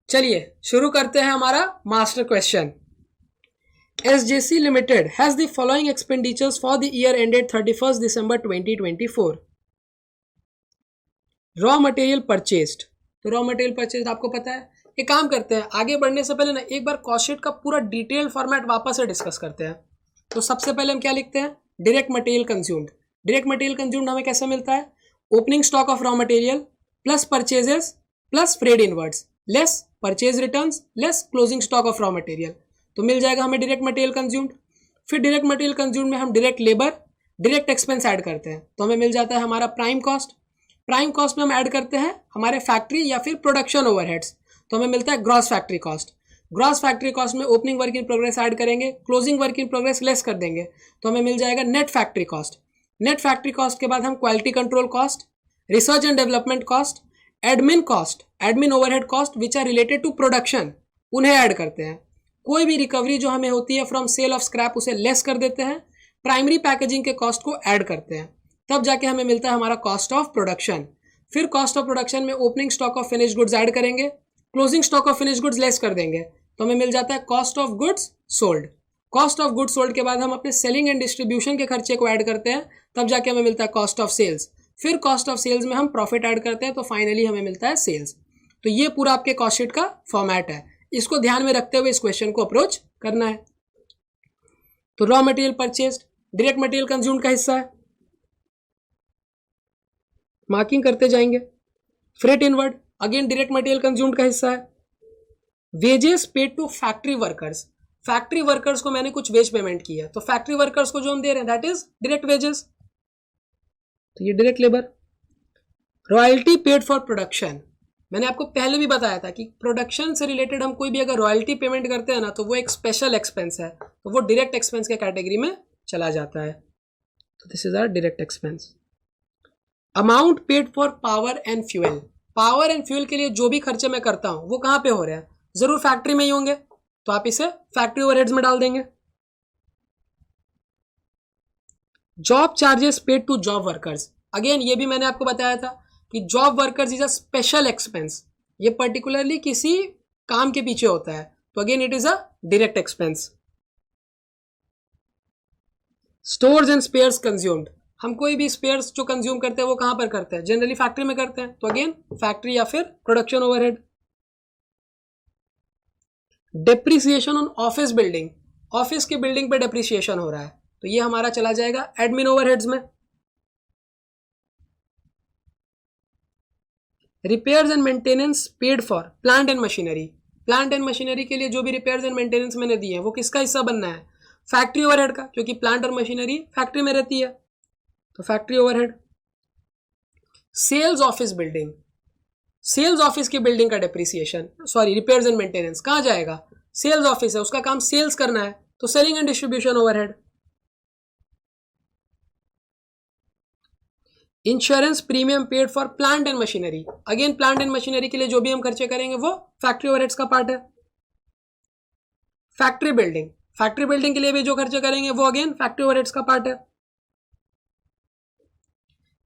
चलिए शुरू करते हैं हमारा master question. SJC Limited has the following expenditures for the year ended 31st December 2024. Raw material purchased, तो रॉ मटेरियल परचेस्ड आपको पता है। एक काम करते हैं, आगे बढ़ने से पहले ना एक बार कॉस्ट शीट का पूरा डिटेल फॉर्मेट वापस से डिस्कस करते हैं। तो सबसे पहले हम क्या लिखते हैं, direct material consumed. Direct material consumed हमें कैसे मिलता है, opening stock of raw material plus purchases plus freight inwards less purchase returns less closing stock of raw material, तो मिल जाएगा हमें डायरेक्ट मटेरियल कंज्यूम्ड। फिर डायरेक्ट मटेरियल कंज्यूम्ड में हम direct labour direct expense add करते हैं, तो हमें मिल जाता है हमारा प्राइम कॉस्ट। प्राइम कॉस्ट में हम ऐड करते हैं हमारे फैक्ट्री या फिर प्रोडक्शन ओवरहेड्स, तो हमें मिलता है gross factory cost. Gross factory cost में opening work in progress add करेंगे, closing work in progress less कर देंगे, तो हमें मिल जाएगा net factory cost. Net factory cost के बाद हम quality control cost, research and development cost, admin cost, admin overhead cost which are related to production, उन्हें ऐड करते हैं। कोई भी रिकवरी जो हमें होती है फ्रॉम सेल ऑफ स्क्रैप उसे लेस कर देते हैं। प्राइमरी पैकेजिंग के कॉस्ट को ऐड करते हैं, तब जाके हमें मिलता है हमारा कॉस्ट ऑफ प्रोडक्शन। फिर कॉस्ट ऑफ प्रोडक्शन में opening stock of finish goods add करेंगे, closing stock of finish goods less कर देंगे, तो हमें मिल जाता है cost of goods sold. Cost of goods sold के बाद हम अपने सेलिंग एंड डिस्ट्रीब्यूशन के खर्चे को ऐड करते हैं, तब जाके हमें मिलता है कॉस्ट ऑफ सेल्स। फिर कॉस्ट ऑफ सेल्स में हम प्रॉफिट ऐड करते हैं, तो फाइनली हमें मिलता है सेल्स। तो ये पूरा आपके कॉस्ट शीट का फॉर्मेट है, इसको ध्यान में रखते हुए इस क्वेश्चन को अप्रोच करना है। तो raw material purchased direct material consumed का हिस्सा है, मार्किंग करते जाएंगे। Freight inward again direct material consumed का हिस्सा है। Wages paid to factory workers, factory workers को मैंने कुछ वेज पेमेंट किया है, तो फैक्ट्री वर्कर्स को जो हम दे रहे हैं दैट इज डायरेक्ट वेजेस, तो ये direct labour. Royalty paid for production, मैंने आपको पहले भी बताया था कि प्रोडक्शन से रिलेटेड हम कोई भी अगर रॉयल्टी पेमेंट करते हैं ना, तो वो एक स्पेशल एक्सपेंस है, तो वो डायरेक्ट एक्सपेंस के कैटेगरी में चला जाता है। तो this is our direct expense. Amount paid for power and fuel, power and fuel के लिए जो भी खर्चे मैं करता हूं वो कहां पे हो रहा है, जरूर फैक्ट्री में ही होंगे, तो आप इसे फैक्ट्री ओवरहेड्स में डाल देंगे। Job charges paid to job workers, again ये भी मैंने आपको बताया था कि job workers is a special expense, ये पर्टिकुलरली किसी काम के पीछे होता है, तो again it is a direct expense. Stores and spares consumed, हम कोई भी स्पेयर्स जो कंज्यूम करते हैं वो कहां पर करते हैं, जनरली फैक्ट्री में करते हैं, तो अगेन फैक्ट्री या फिर production overhead. Depreciation on office building, office की बिल्डिंग पे डेप्रिसिएशन हो रहा है, तो ये हमारा चला जाएगा एडमिन ओवरहेड्स में। Repairs and maintenance paid for plant and machinery, plant and machinery के लिए जो भी रिपेयर्स एंड मेंटेनेंस मैंने दिए हैं वो किसका हिस्सा बनना है, फैक्ट्री ओवरहेड का, क्योंकि प्लांट और मशीनरी फैक्ट्री में रहती है, तो factory overhead. Sales office building, sales office की बिल्डिंग का depreciation sorry repairs and maintenance कहां जाएगा, सेल्स ऑफिस है उसका काम सेल्स करना है, तो selling and distribution overhead. Insurance premium paid for plant and machinery, again plant and machinery के लिए जो भी हम खर्चे करेंगे वो फैक्ट्री ओवरहेड्स का पार्ट है। फैक्ट्री बिल्डिंग, फैक्ट्री बिल्डिंग के लिए भी जो खर्चे करेंगे वो अगेन फैक्ट्री ओवरहेड्स का पार्ट है।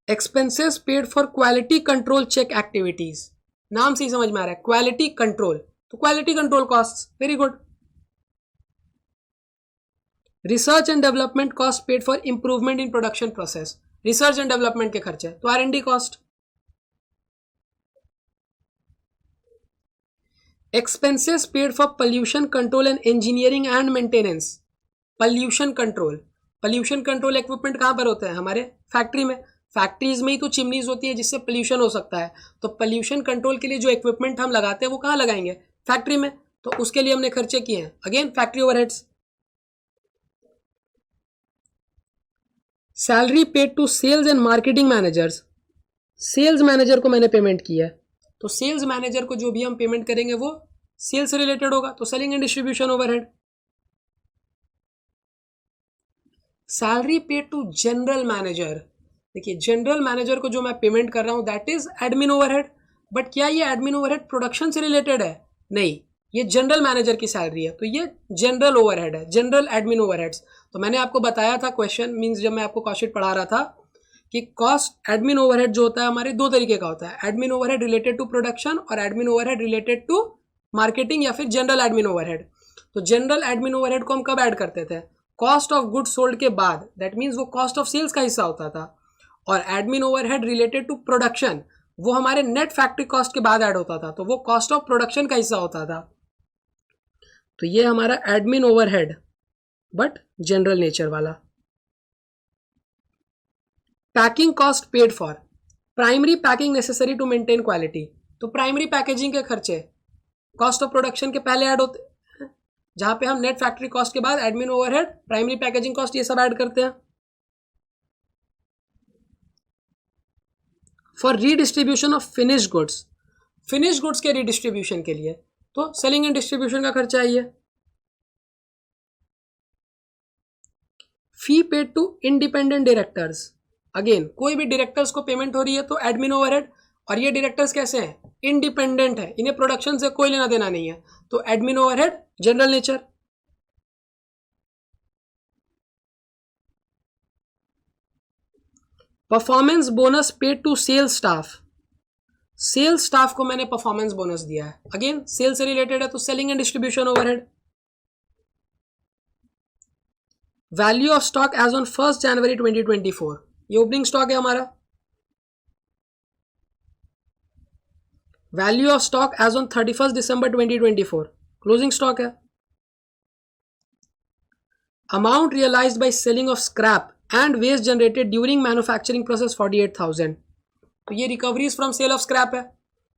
Expenses paid for quality control check activities, नाम से ही समझ में आ रहा है क्वालिटी कंट्रोल, तो quality control cost, very good. Research and development cost paid for improvement in production process, research and development के खर्चे, तो R&D cost. Expenses paid for pollution control and engineering and maintenance, pollution control, pollution control equipment कहां पर होते हैं, हमारे factory में, factories में ही तो चिमनीज होती है जिससे पोल्यूशन हो सकता है, तो पोल्यूशन कंट्रोल के लिए जो इक्विपमेंट हम लगाते हैं वो कहां लगाएंगे, फैक्ट्री में, तो उसके लिए हमने खर्चे किए हैं, again factory overheads. Salary paid to sales and marketing managers, sales manager को मैंने पेमेंट किया है, तो सेल्स मैनेजर को जो भी हम पेमेंट करेंगे वो सेल्स से रिलेटेड होगा, तो selling and distribution overhead. Salary paid to general manager, देखिए जनरल मैनेजर को जो मैं पेमेंट कर रहा हूं that is admin overhead, but क्या ये एडमिन ओवरहेड प्रोडक्शन से रिलेटेड है, नहीं, ये जनरल मैनेजर की सैलरी है, तो ये जनरल ओवरहेड है, जनरल एडमिन ओवरहेड्स। तो मैंने आपको बताया था क्वेश्चन मींस जब मैं आपको कॉस्ट शीट पढ़ा रहा था कि कॉस्ट एडमिन ओवरहेड जो होता है हमारे दो तरीके का होता है, admin overhead related to production और admin overhead related to marketing या फिर जनरल एडमिन ओवरहेड। तो जनरल एडमिन ओवरहेड को हम कब ऐड करते थे? कॉस्ट ऑफ गुड्स सोल्ड के बाद, दैट मीन्स वो कॉस्ट ऑफ सेल्स का हिस्सा होता था। और admin overhead related to production वो हमारे नेट फैक्ट्री कॉस्ट के बाद ऐड होता था, तो वो कॉस्ट ऑफ प्रोडक्शन का हिस्सा होता था। तो ये हमारा admin overhead but general nature वाला। Packing cost paid for, primary packing necessary to maintain quality. तो प्राइमरी पैकेजिंग के खर्चे कॉस्ट ऑफ प्रोडक्शन के पहले ऐड होते हैं, जहां पे हम नेट फैक्ट्री कॉस्ट के बाद admin overhead, primary packaging cost ये सब ऐड करते हैं। For redistribution of finished goods, finished goods के रीडिस्ट्रीब्यूशन के लिए तो सेलिंग एंड डिस्ट्रीब्यूशन का खर्चा है ये। Fee paid to independent directors, again कोई भी डायरेक्टर्स को पेमेंट हो रही है तो एडमिन ओवरहेड, और ये डायरेक्टर्स कैसे हैं? इंडिपेंडेंट है, इन्हें प्रोडक्शन से कोई लेना देना नहीं है, तो admin overhead general nature. Performance bonus paid to sales staff, sales staff को मैंने परफॉर्मेंस बोनस दिया है, अगेन सेल्स से रिलेटेड है तो selling and distribution overhead. Value of stock as on 1 January 2024, ये ओपनिंग स्टॉक है हमारा। Value of stock as on 31 December 2024, closing stock है। Amount realised by selling of scrap and waste generated during manufacturing process 48,000, तो ये recoveries from sale of scrap है।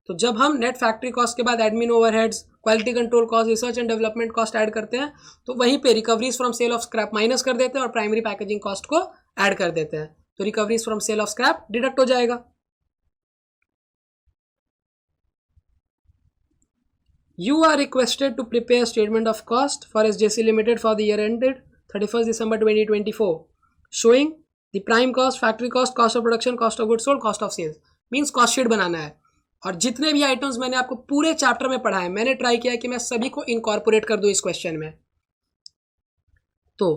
तो जब हम नेट फैक्ट्री कॉस्ट के बाद admin overheads, quality control cost, research and development cost add करते हैं, तो वहीं पे recoveries from sale of scrap minus कर देते हैं और प्राइमरी पैकेजिंग कॉस्ट को ऐड कर देते हैं, तो recoveries from sale of scrap deduct हो जाएगा। You are requested to prepare statement of cost for SJC Limited for the year ended 31st December 2024, showing the prime cost, factory cost, cost of production, cost of goods sold, cost of sales. Means cost sheet बनाना है। और जितने भी items मैंने आपको पूरे chapter में पढ़ाए, मैंने ट्राई किया है कि मैं सभी को इनकॉर्पोरेट कर दूं इस क्वेश्चन में। तो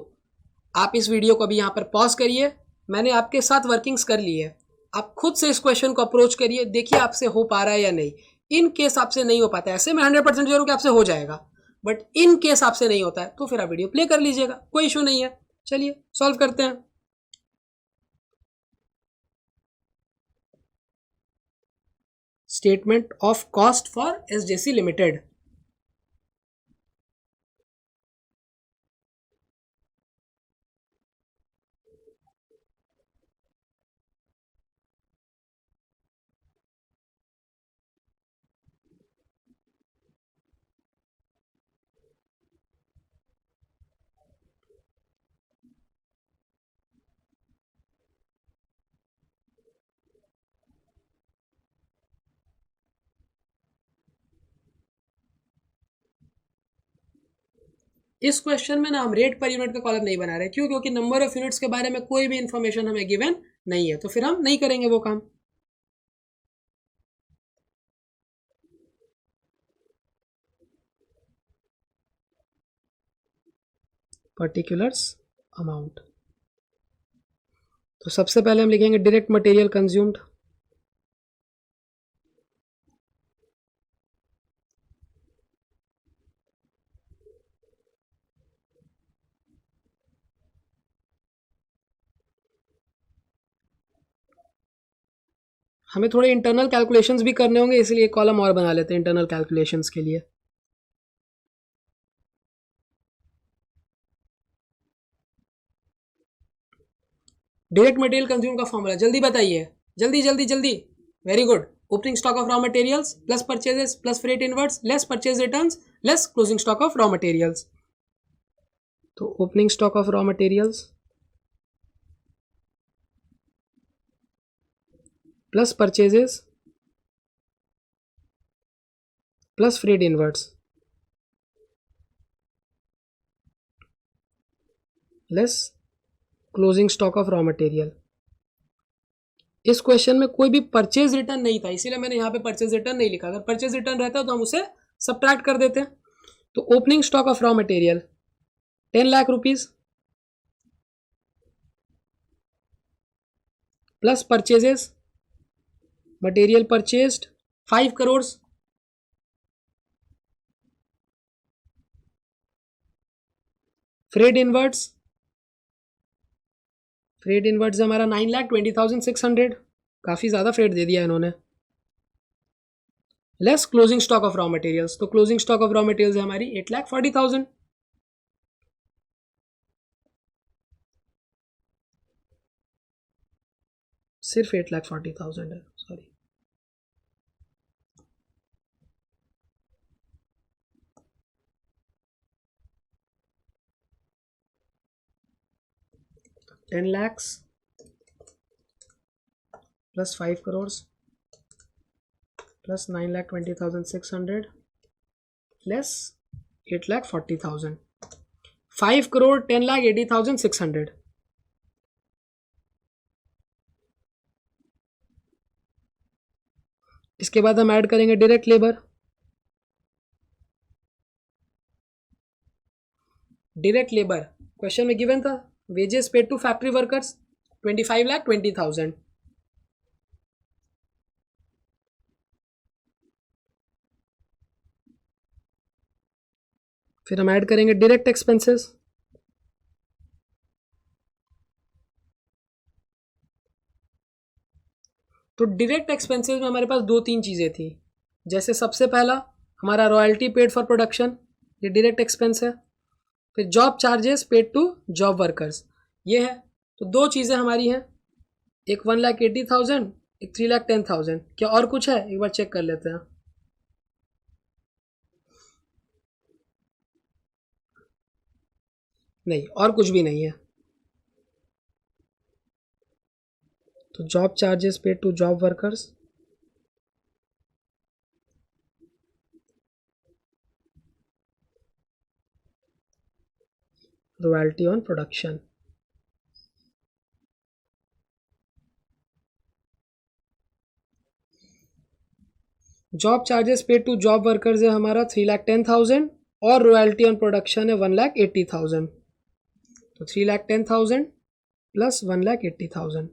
आप इस वीडियो को अभी यहाँ पर पॉज करिए, मैंने आपके साथ वर्किंग्स कर ली है, आप खुद से इस क्वेश्चन को अप्रोच करिए, देखिए आपसे हो पा रहा है या नहीं। इन केस आपसे नहीं हो पाता है, ऐसे मैं 100% श्योर हूं कि आपसे हो जाएगा, बट इन केस आपसे नहीं होता है तो फिर आप वीडियो प्ले कर लीजिएगा, कोई इशू नहीं है। चलिए सॉल्व करते हैं। Statement of cost for SJC limited. इस क्वेश्चन में ना हम रेट पर यूनिट का कॉलम नहीं बना रहे, क्यों? क्योंकि नंबर ऑफ यूनिट्स के बारे में कोई भी इंफॉर्मेशन हमें गिवन नहीं है, तो फिर हम नहीं करेंगे वो काम। पर्टिकुलर्स अमाउंट, तो सबसे पहले हम लिखेंगे डायरेक्ट मटेरियल कंज्यूम्ड, हमें थोड़े इंटरनल कैलकुलेशंस भी करने होंगे, इसलिए कॉलम और बना लेते हैं इंटरनल कैलकुलेशंस के लिए। डायरेक्ट मटेरियल कंज्यूम का फॉर्मूला जल्दी बताइए, जल्दी जल्दी जल्दी। Very good. Opening stock of raw materials plus purchases plus freight inwards less purchase returns less closing stock of raw materials. तो opening stock of raw materials plus purchases plus freight inwards less closing stock of raw material. इस question में कोई भी purchase return नहीं था, इसीलिए मैंने यहाँ पे परचेज रिटर्न नहीं लिखा। अगर परचेज रिटर्न रहता तो हम उसे सब्ट्रैक्ट कर देते। तो opening stock of raw material 10 lakh rupees plus purchases, material purchased 5 crore freight inwards, freight inwards हमारा 9,20,600, काफ़ी ज़्यादा फ्रेड दे दिया इन्होंने। Less closing stock of raw materials, तो closing stock of raw materials है हमारी 8,40,000, सिर्फ 8,40,000 है, sorry. $10 plus 5 crore plus 9,20,600 less 8,40,000, 5 crore 10,80,600। इसके बाद हम ऐड करेंगे direct labour. Direct labour question में गिवन था, wages paid to factory workers 25,20,000। फिर हम ऐड करेंगे डायरेक्ट एक्सपेंसेस। तो डायरेक्ट एक्सपेंसेस में हमारे पास 2-3 चीज़ें थी। जैसे सबसे पहला हमारा रॉयल्टी पेड फॉर प्रोडक्शन, ये डायरेक्ट एक्सपेंस है। फिर job charges paid to job workers, ये है। तो 2 चीज़ें हमारी हैं, एक 1,80,000, एक 3,10,000। क्या और कुछ है? एक बार चेक कर लेते हैं। नहीं, और कुछ भी नहीं है। तो job charges paid to job workers, royalty on production, job charges paid to job workers है हमारा 3,10,000 और रॉयल्टी ऑन प्रोडक्शन है 1,80,000। तो 3,10,000 प्लस 1,80,000,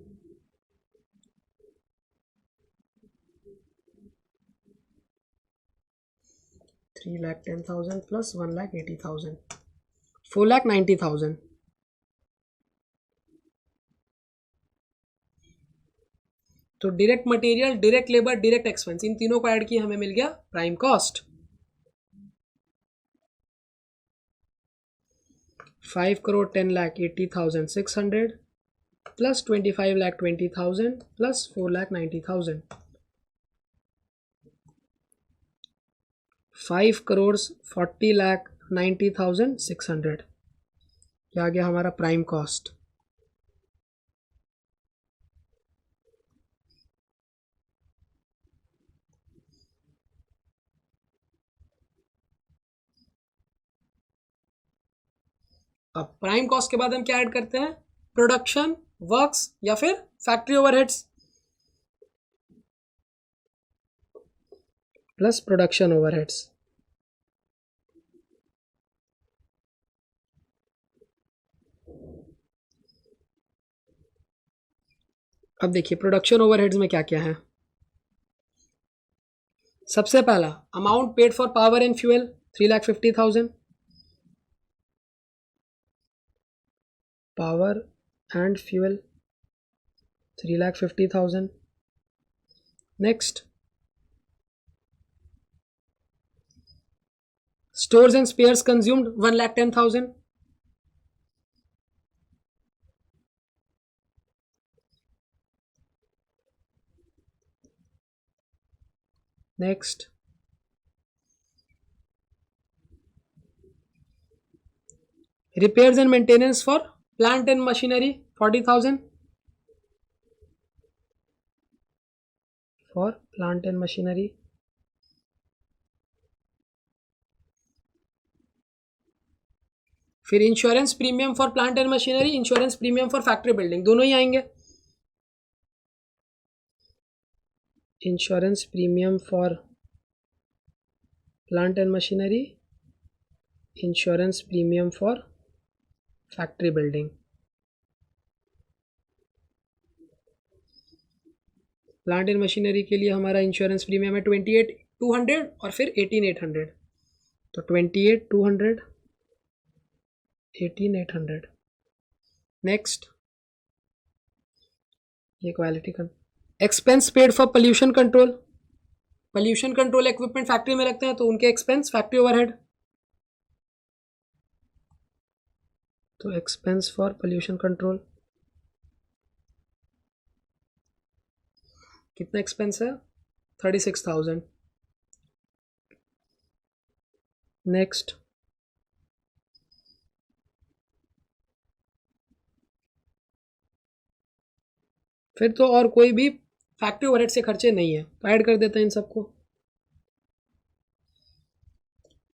3,10,000 प्लस 1,80,000, 4,90,000। तो direct material, direct labour, direct expense, इन तीनों को ऐड किए हमें मिल गया प्राइम कॉस्ट। 5,10,80,600 plus 25,20,000 plus 4,90,000, 5,40,90,600। क्या आ गया हमारा प्राइम कॉस्ट। अब प्राइम कॉस्ट के बाद हम क्या ऐड करते हैं? प्रोडक्शन वर्क्स या फिर factory overheads plus production overheads. अब देखिए प्रोडक्शन ओवरहेड्स में क्या क्या है। सबसे पहला amount paid for power and fuel 3,50,000, power and fuel 3,50,000। Next stores and spares consumed 1,10,000। Next repairs and maintenance for plant and machinery 40,000, for plant and machinery। फिर insurance premium for plant and machinery, insurance premium for factory building, दोनों ही आएंगे। Insurance premium for plant and machinery, insurance premium for factory building. Plant and machinery के लिए हमारा insurance premium है 28,200 और फिर 18,800। तो 28,200 18,800। नेक्स्ट, ये quality control. Expense paid for pollution control, pollution control equipment factory में लगते हैं तो उनके एक्सपेंस फैक्ट्री ओवरहेड, तो एक्सपेंस फॉर पोल्यूशन कंट्रोल कितना एक्सपेंस है? 36,000। नेक्स्ट, फिर तो और कोई भी फैक्ट्री ओवरहेड से खर्चे नहीं है, तो ऐड कर देते हैं इन सबको।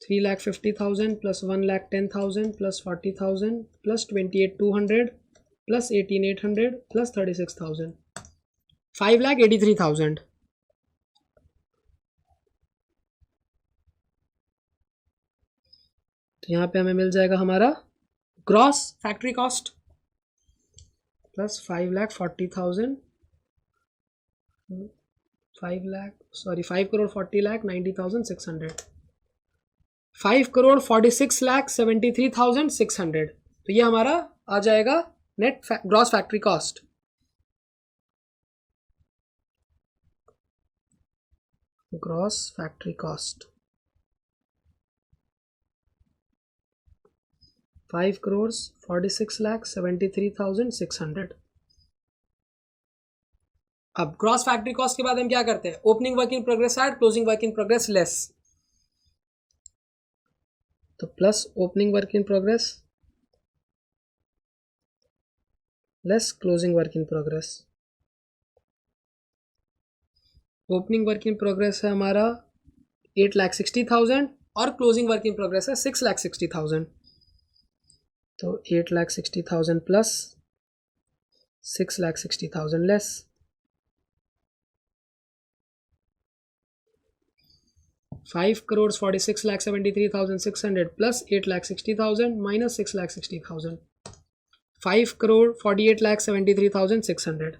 3,50,000 plus 1,10,000 plus 40,000 plus 28,200 plus 18,800 plus 36,000, 5,83,000। तो यहाँ पे हमें मिल जाएगा हमारा ग्रॉस फैक्ट्री कॉस्ट प्लस 5,40,000, 5,40,90,600, 5,46,73,600। तो ये हमारा आ जाएगा net gross factory cost. Gross factory cost 5,46,73,600। अब ग्रॉस फैक्ट्री कॉस्ट के बाद हम क्या करते हैं? Opening work in progress add, closing work in progress less. तो plus opening work in progress less closing work in progress. Opening work in progress है हमारा 8,60,000 और क्लोजिंग वर्क इन प्रोग्रेस है 6,60,000। तो 8,60,000 प्लस 6,60,000 लेस, 5,46,73,600 प्लस 8,60,000 माइनस 6,60,000, 5,48,73,600।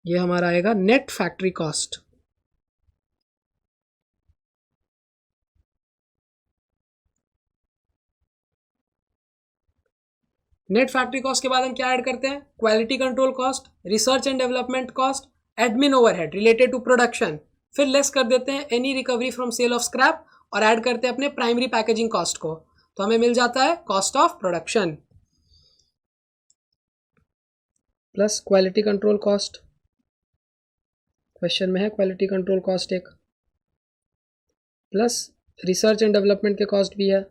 ये हमारा आएगा net factory cost. Net factory cost के बाद हम क्या ऐड करते हैं? Quality control cost, research and development cost, admin overhead related to production, फिर लेस कर देते हैं any recovery from sale of scrap और ऐड करते हैं अपने प्राइमरी पैकेजिंग कॉस्ट को। तो हमें मिल जाता है cost of production plus quality control cost. Question में है क्वालिटी कंट्रोल कॉस्ट एक, प्लस रिसर्च एंड डेवलपमेंट के कॉस्ट भी है,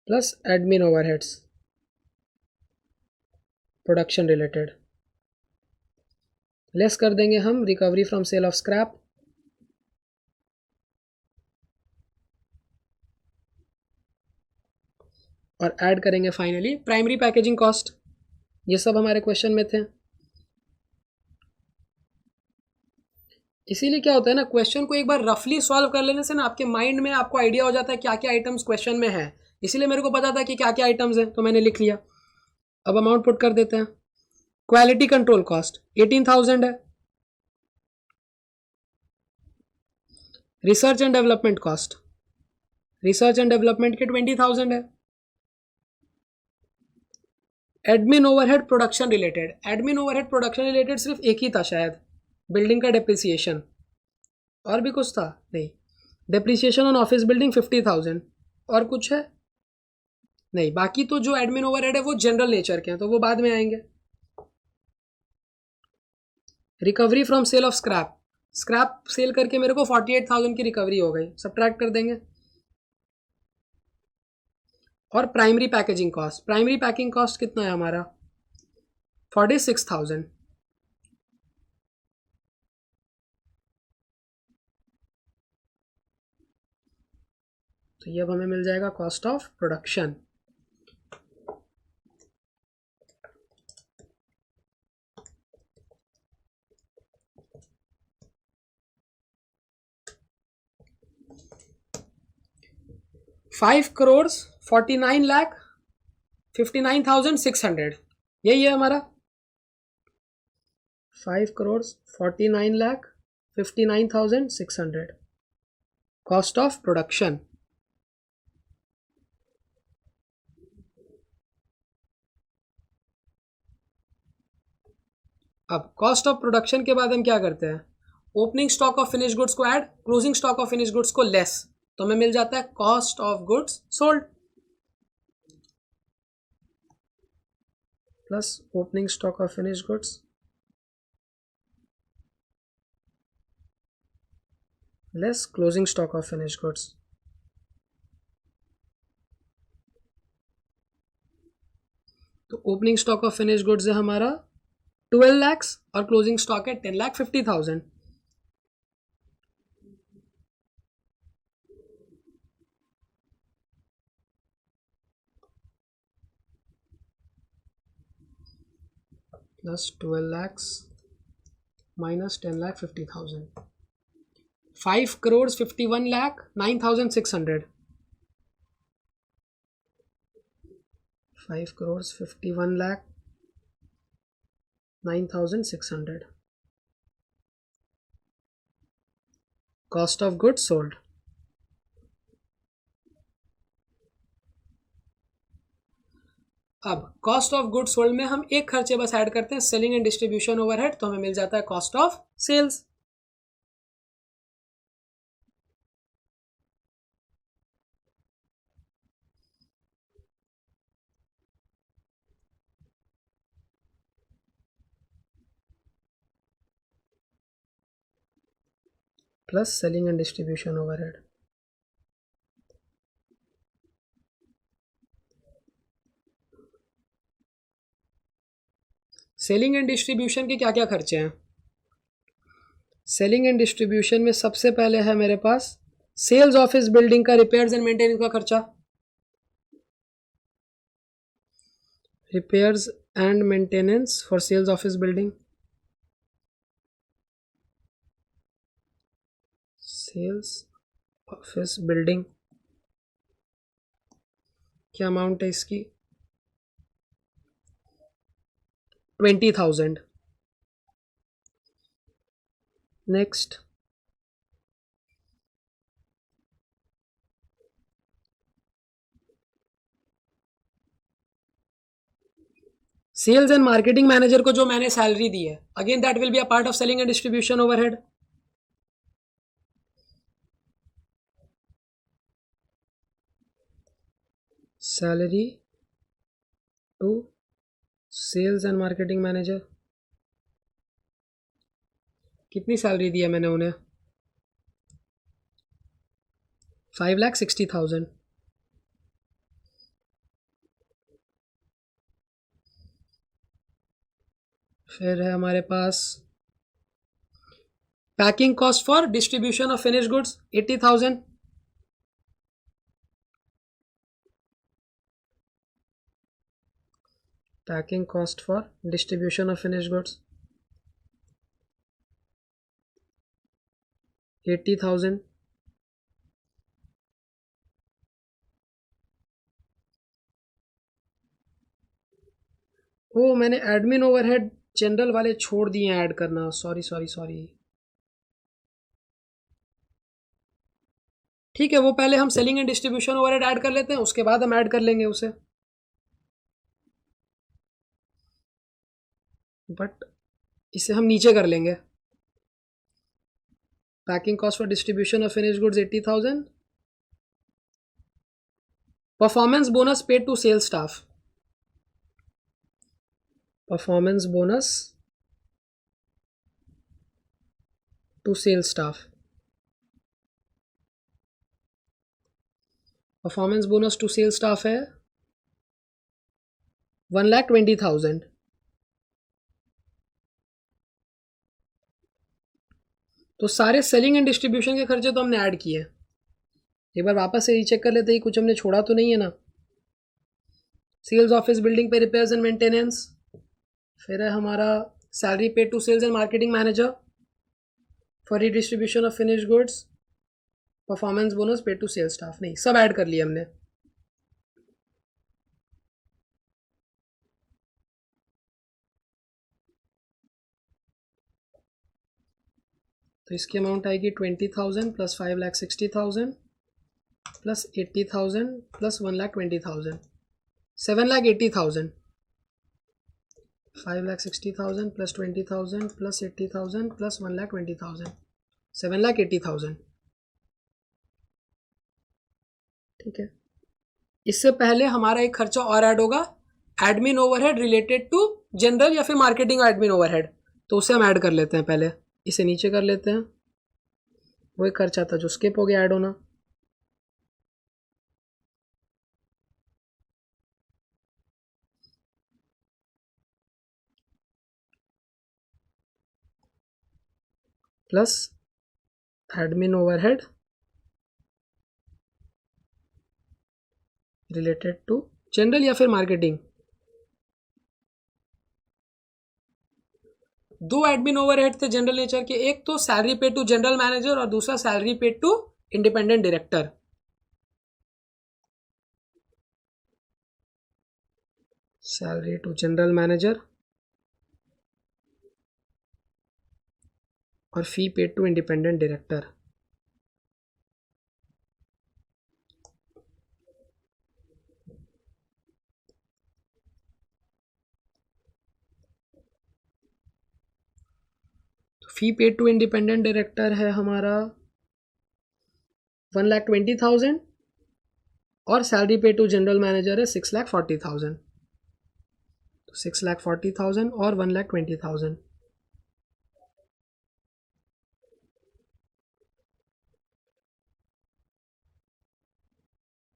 plus admin overheads production related. Less कर देंगे हम recovery from sale of scrap और ऐड करेंगे फाइनली प्राइमरी पैकेजिंग कॉस्ट। ये सब हमारे क्वेश्चन में थे। इसीलिए क्या होता है ना, क्वेश्चन को एक बार रफली सॉल्व कर लेने से ना आपके माइंड में आपको आइडिया हो जाता है क्या क्या आइटम्स क्वेश्चन में है। इसीलिए मेरे को पता था कि क्या क्या आइटम्स हैं तो मैंने लिख लिया। अब अमाउंट पुट कर देते हैं। क्वालिटी कंट्रोल कॉस्ट 18,000 है, research and development cost, research and development के 20,000 है, admin overhead production related, admin overhead production related सिर्फ एक ही था शायद, बिल्डिंग का डेप्रिसिएशन, और भी कुछ था नहीं, डेप्रिसिएशन ऑन ऑफिस बिल्डिंग 50,000 और कुछ है नहीं। बाकी तो जो एडमिन ओवरहेड है वो जनरल नेचर के हैं तो वो बाद में आएंगे। Recovery from sale of scrap, scrap sale करके मेरे को 48,000 की रिकवरी हो गई, सब्ट्रैक्ट कर देंगे। और primary packaging cost, primary packing cost कितना है हमारा 46,000। तो ये अब हमें मिल जाएगा कॉस्ट ऑफ प्रोडक्शन। $5,49,59,600 यही है हमारा। 5,49,59,600 कॉस्ट ऑफ प्रोडक्शन। अब कॉस्ट ऑफ प्रोडक्शन के बाद हम क्या करते हैं, opening stock of finish goods को add, closing stock of finish goods को लेस, तो हमें मिल जाता है cost of goods sold plus opening stock of finish goods less closing stock of finish goods. तो opening stock of finish goods है हमारा 12 lakhs और क्लोजिंग स्टॉक है 10,50,000। Plus 12 lakhs minus 10,50,000, 5 crores 51 lakh 9,600, 5 crores 51 lakh 9,600 cost of goods sold. अब cost of goods sold में हम एक खर्चे बस ऐड करते हैं, सेलिंग एंड डिस्ट्रीब्यूशन ओवरहेड, तो हमें मिल जाता है cost of sales. Plus selling and distribution overhead. Selling and distribution के क्या क्या खर्चे हैं, सेलिंग एंड डिस्ट्रीब्यूशन में सबसे पहले है मेरे पास सेल्स ऑफिस बिल्डिंग का रिपेयर्स एंड मेंटेनेंस का खर्चा, repairs and maintenance for sales office building, sales office building क्या अमाउंट है इसकी 20,000। Next sales and marketing manager को जो मैंने सैलरी दी है, again that will be a part of selling and distribution overhead. Salary to sales and marketing manager, कितनी salary दी है मैंने उन्हें 5,60,000। फिर है हमारे पास packing cost for distribution of finish goods 80,000, packing cost for distribution of finish goods 80,000। ओ मैंने एडमिन ओवरहेड जनरल वाले छोड़ दिए हैं ऐड करना, सॉरी सॉरी सॉरी। ठीक है, वो पहले हम selling and distribution overhead add कर लेते हैं, उसके बाद हम ऐड कर लेंगे उसे, बट इसे हम नीचे कर लेंगे। Packing cost for distribution of finish goods 80,000, performance bonus paid to sales staff, performance bonus to sales staff, performance bonus to sales staff है 1,20,000। तो सारे सेलिंग एंड डिस्ट्रीब्यूशन के खर्चे तो हमने ऐड किए। एक बार वापस से रीचेक कर लेते हैं कुछ हमने छोड़ा तो नहीं है ना। सेल्स ऑफिस बिल्डिंग पे रिपेयर्स एंड मेंटेनेंस, फिर है हमारा salary paid to sales and marketing manager for redistribution of finish goods, performance bonus paid to sales staff, नहीं सब ऐड कर लिया हमने। तो इसकी अमाउंट आएगी 20,000 plus 5,60,000 plus 80,000 plus 1,20,000, 7,80,000। 5,60,000 plus 20,000 plus 80,000 plus 1,20,000, 7,80,000। ठीक है, इससे पहले हमारा एक खर्चा और ऐड होगा, admin overhead related to general या फिर मार्केटिंग एडमिन ओवरहेड, तो उसे हम ऐड कर लेते हैं। पहले इसे नीचे कर लेते हैं, वो एक खर्चा था जो स्किप हो गया ऐड होना। Plus admin overhead related to general या फिर मार्केटिंग। दो एडमिन ओवरहेड थे जनरल नेचर के, एक तो salary pay to general manager और दूसरा salary pay to independent director. Salary to general manager और fee paid to independent director. Fee paid to independent director है हमारा 1,20,000 और salary pay to general manager है 6,40,000। तो 6,40,000 और 1,20,000,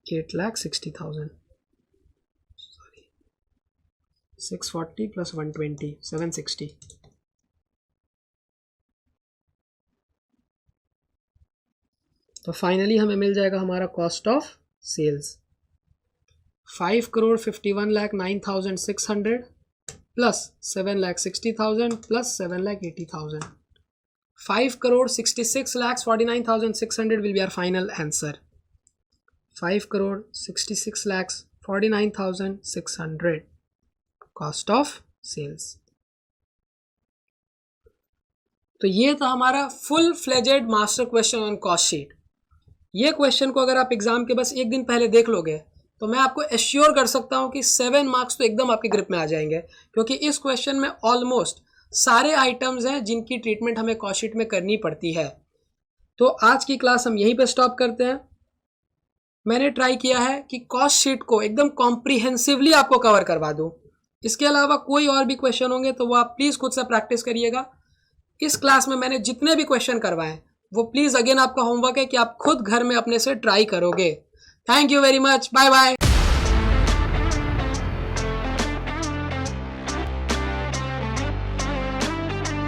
8,60,000। Sorry, 640 plus 120, 760। तो फाइनली हमें मिल जाएगा हमारा cost of sales 5,51,09,600 plus 7,60,000 plus 7,80,000। 5,66,49,600 will be our final answer. 5,66,49,600 cost of sales. तो ये था हमारा full fledged master question on cost sheet. ये क्वेश्चन को अगर आप एग्जाम के बस एक दिन पहले देख लोगे तो मैं आपको एश्योर कर सकता हूं कि 7 मार्क्स तो एकदम आपके ग्रिप में आ जाएंगे, क्योंकि इस क्वेश्चन में ऑलमोस्ट सारे आइटम्स हैं जिनकी ट्रीटमेंट हमें कॉस्ट शीट में करनी पड़ती है। तो आज की क्लास हम यहीं पे स्टॉप करते हैं। मैंने ट्राई किया है कि कॉस्ट शीट को एकदम कॉम्प्रिहेंसिवली आपको कवर करवा दूं। इसके अलावा कोई और भी क्वेश्चन होंगे तो वो आप प्लीज़ खुद से प्रैक्टिस करिएगा। इस क्लास में मैंने जितने भी क्वेश्चन करवाए वो प्लीज़ अगेन आपका होमवर्क है कि आप खुद घर में अपने से ट्राई करोगे। Thank you very much, bye bye.